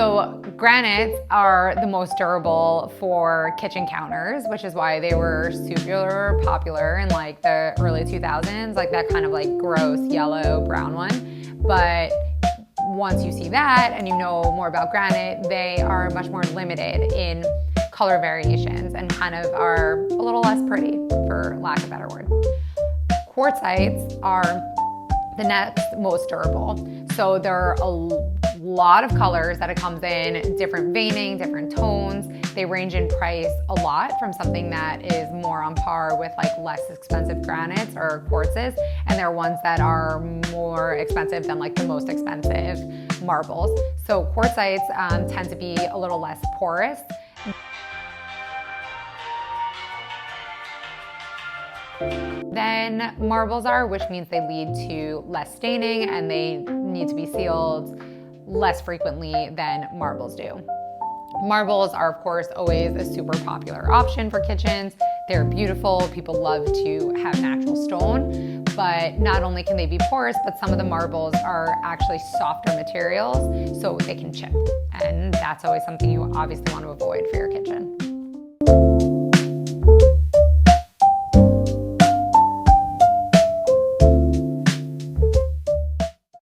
So granites are the most durable for kitchen counters, which is why they were super popular in like the early 2000s, like that kind of like gross yellow brown one. But once you see that and you know more about granite, they are much more limited in color variations and kind of are a little less pretty, for lack of a better word. Quartzites are the next most durable. So there are a lot of colors that it comes in, different veining, different tones. They range in price a lot from something that is more on par with like less expensive granites or quartzes, and there are ones that are more expensive than like the most expensive marbles. So quartzites tend to be a little less porous. Than marbles are, which means they lead to less staining and they need to be sealed less frequently than marbles do. Marbles are, of course, always a super popular option for kitchens. They're beautiful. People love to have natural stone, but not only can they be porous, but some of the marbles are actually softer materials, so they can chip. And that's always something you obviously want to avoid for your kitchen.